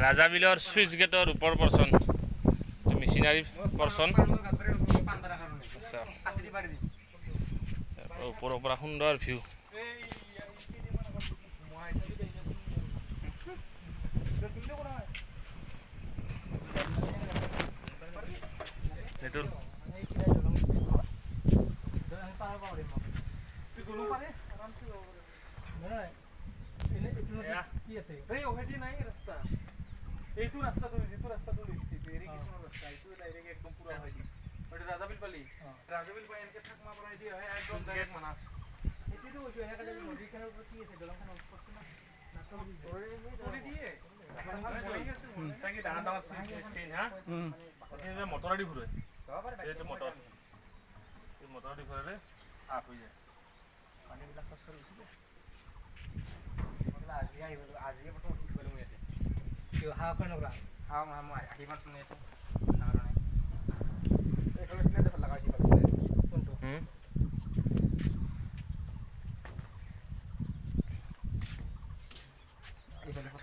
ৰাজা বিলৰ চুইচ গেটৰ ওপৰ পৰ্চন মেচিনাৰী পৰ্চন ওপৰৰ পৰা সুন্দৰ ভিউ মটৰেদি ঘূৰে এইটো মটৰ এই মটৰেদি ঘূৰালে আপ হৈ যায় পানীবিলাক চচ গৈছিলে আজি প্ৰথম উঠিবলৈ মই ইয়াতে হাঁহ খাই নকৰা হাঁহ মই আহিবাৰ শুনি আছো এইফালে দেখোন লগাইছি কোনটো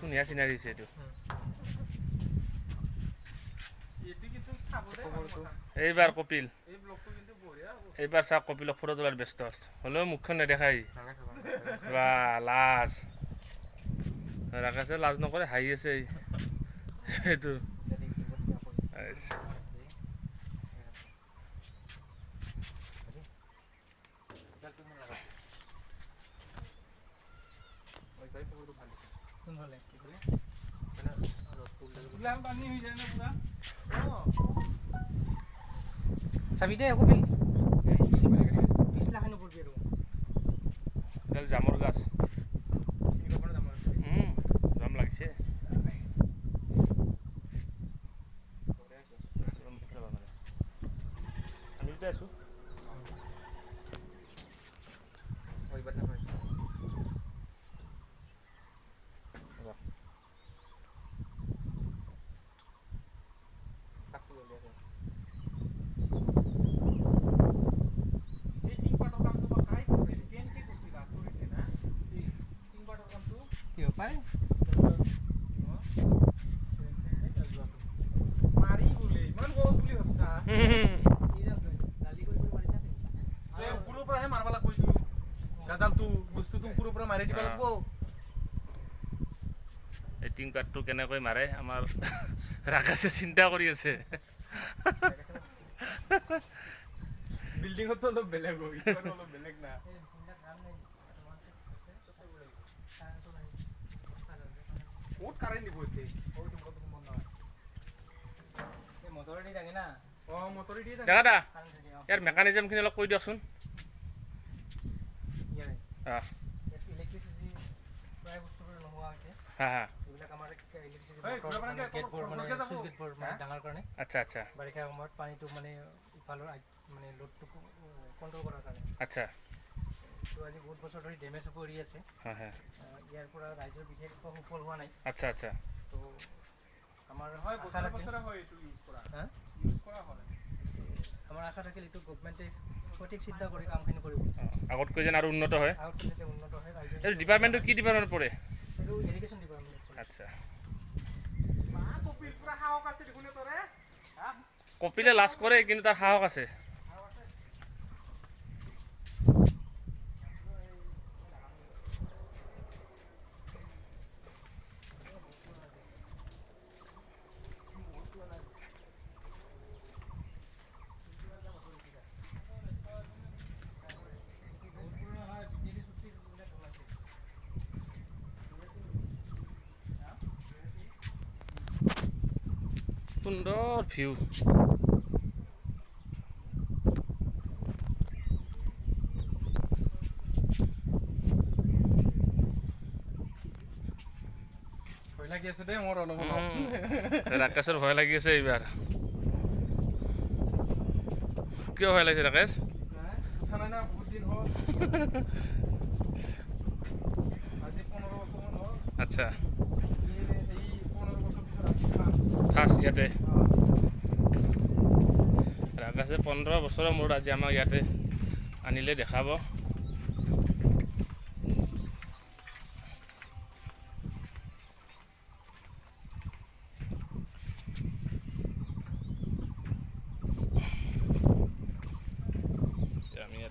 ধুনীয়া চিনাৰী হৈছে এইটো এইবাৰ কপিল এইবাৰ চাওক কপিলক ফটো তোলাৰ ব্যস্ত হ'লেও মুখখন নেদেখাই বা লাজ ৰাকেশে লাজ নকৰে হাঁহি আছে এইটো চাবি দে কপিল 20 লাখ নো পড়বি আৰু জামৰ গাছ জাম লাগিছে আমি তো আছো টিংকাৰটো কেনেকৈ মাৰে আমাৰ ৰাকেশে চিন্তা কৰি আছে বিল্ডিংতো অলপ বেলেগ হয় অলপ বেলেগ না কোট কারেন্ট দিব এতে ওই তো বন্ধ বন্ধ না এই মোটরডি লাগে না ও মোটরডি দেখা দা ইয়াৰ মেকানিজম খিনি অলপ কৈ দিয়কচোন ইয়াৰে ইলেক্ট্ৰিসিটি প্ৰায় বস্তুৰ নোহোৱা হৈছে এইবিলাক আমাৰ ইলেক্ট্ৰিসিটি গেটবোৰ মানে সুইচ গেটবোৰ মানে ডাঙৰ কাৰণে আচ্ছা আচ্ছা বাৰিষা সময়ত পানীটো মানে ইফালৰ মানে লোডটো কন্ট্ৰোল কৰাৰ কাৰণে আচ্ছা তো আজি বহুত বছৰ ধৰি ড্যামেজ কৰি আছে ইয়াৰ পৰা ৰাইজৰ বিশেষ সফল হোৱা নাই আচ্ছা আচ্ছা তো আমাৰ হয় বছৰ হয় এইটো ইউজ কৰা হয় আমাৰ আশা থাকিল এইটো গভৰ্ণমেণ্টে সঠিক চিন্তা কৰি কামখিনি কৰিব আগতকৈ যেন আৰু উন্নত হয় আগতকৈ যেন উন্নত হয় ৰাইজৰ এই ডিপাৰ্টমেণ্টটো কি ডিপাৰ্টমেণ্ট পৰে এইটো ইৰিগেশ্যন ডিপাৰ্টমেণ্ট আচ্ছা মা কপিল পুৰা সাহস আছে দেখুনে তৰে কপিলে লাজ কৰে কিন্তু তাৰ সাহস আছে সুন্দৰ ভিউ ভয় লাগি আছে দে মোৰ অলপ ৰাকেশৰ ভয় লাগি আছে এইবাৰ কিয় ভয় লাগিছে ৰাকেশ খানা না বহুত দিন হ'ল আজি 15 বছৰ মান হ'ল আচ্ছা ফাৰ্ষ্ট ইয়াতে ৰাকেশে 15 বছৰৰ মূৰত আজি আমাক ইয়াতে আনিলে দেখাব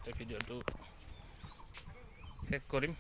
ইয়াতে ভিডিঅ'টো শেষ কৰিম।